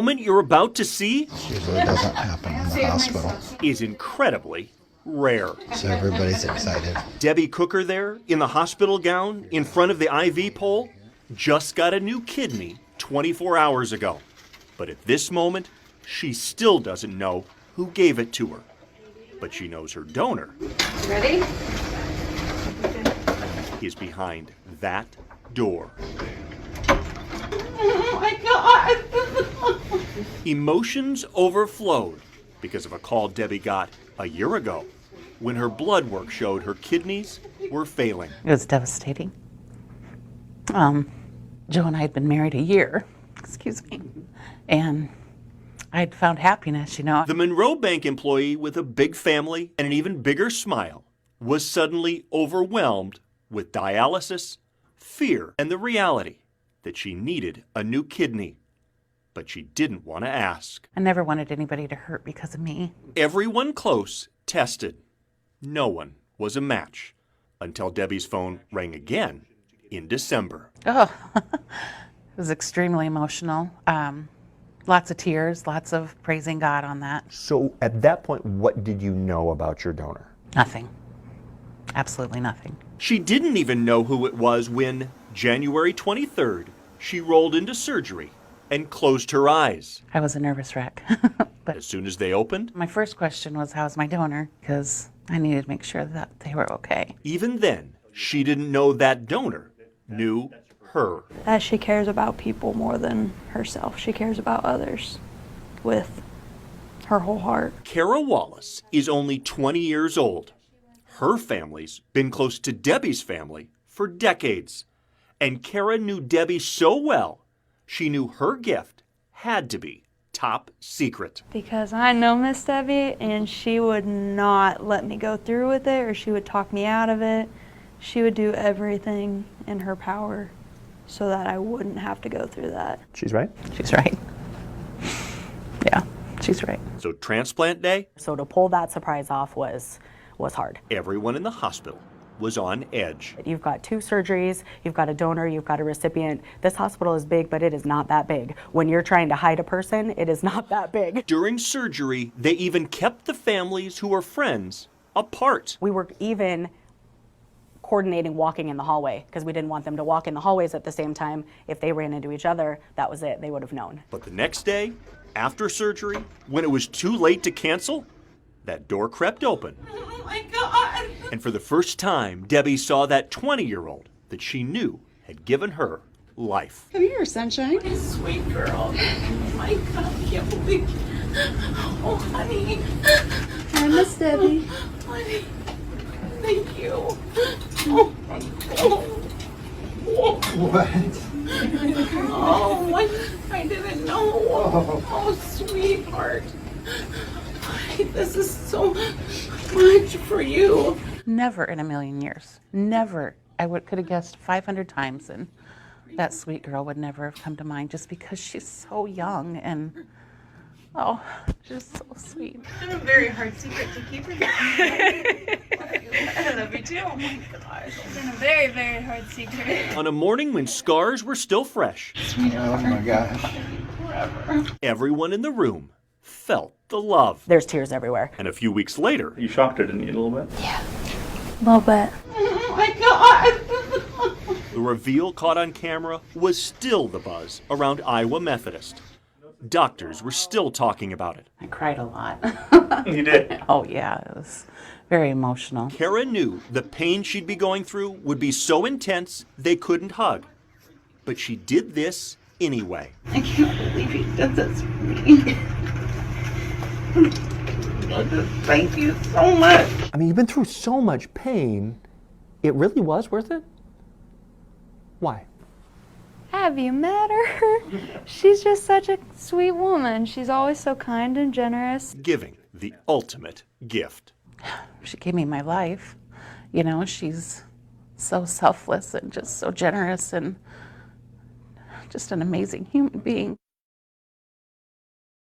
The moment you're about to see Usually doesn't happen in the hospital, is incredibly rare. so everybody's excited. Debbie Cooker there, in the hospital gown, in front of the IV pole, just got a new kidney 24 hours ago. But at this moment, she still doesn't know who gave it to her. But she knows her donor. Ready? Is behind that door. Oh my God! Emotions overflowed because of a call Debbie got a year ago when her blood work showed her kidneys were failing. It was devastating. Joe and I had been married a year, and I'd found happiness, The Monroe Bank employee with a big family and an even bigger smile was suddenly overwhelmed with dialysis, fear, and the reality that she needed a new kidney. But she didn't want to ask. I never wanted anybody to hurt because of me. Everyone close tested. No one was a match until Debbie's phone rang again in December. Oh, it was extremely emotional. Lots of tears, lots of praising God on that. So at that point, what did you know about your donor? Nothing. Absolutely nothing. She didn't even know who it was when, January 23rd, she rolled into surgery and closed her eyes. I was a nervous wreck. But As soon as they opened, my first question was, how's my donor? Because I needed to make sure that they were okay. even then, she didn't know that donor knew her. That she cares about people more than herself. She cares about others with her whole heart. Kara Wallace is only 20 years old. Her family's been close to Debbie's family for decades. And Kara knew Debbie so well, she knew her gift had to be top secret. Because I know Miss Debbie, and she would not let me go through with it, or she would talk me out of it. She would do everything in her power so that I wouldn't have to go through that. She's right? She's right. Yeah, she's right. So transplant day, So to pull that surprise off was hard. everyone in the hospital was on edge. You've got 2 surgeries, you've got a donor, you've got a recipient. This hospital is big, but it is not that big. When you're trying to hide a person, it is not that big. During surgery, they even kept the families who were friends apart. We were even coordinating walking in the hallway because we didn't want them to walk in the hallways at the same time. If they ran into each other, that was it. They would have known. But the next day, after surgery, when it was too late to cancel, that door crept open. Oh my God! And for the first time, Debbie saw that 20-year-old that she knew had given her life. Come here, sunshine. Sweet girl. Oh my God, I can't believe. Oh, honey. I miss Debbie. Honey. Thank you. Oh, oh. What? Oh, I didn't know. Oh, sweetheart. This is so much for you. Never in a million years. Never. I could have guessed 500 times, and that sweet girl would never have come to mind just because she's so young and, oh, just so sweet. It's a very hard secret to keep from you. I love you too. Oh my gosh. It's been a very, very hard secret. On a morning when scars were still fresh, Oh my gosh. Forever. everyone in the room felt the love. There's tears everywhere. And a few weeks later, You shocked her, didn't you, a little bit? A little bit. Oh my God. the reveal caught on camera was still the buzz around Iowa Methodist. Doctors were still talking about it. I cried a lot. You did? Oh, yeah, it was very emotional. Kara knew the pain she'd be going through would be so intense they couldn't hug. But she did this anyway. I can't believe he did this for me. Thank you so much. I mean, you've been through so much pain. It really was worth it? Why? Have you met her? She's just such a sweet woman. She's always so kind and generous. Giving the ultimate gift. She gave me my life. She's so selfless and just so generous and just an amazing human being.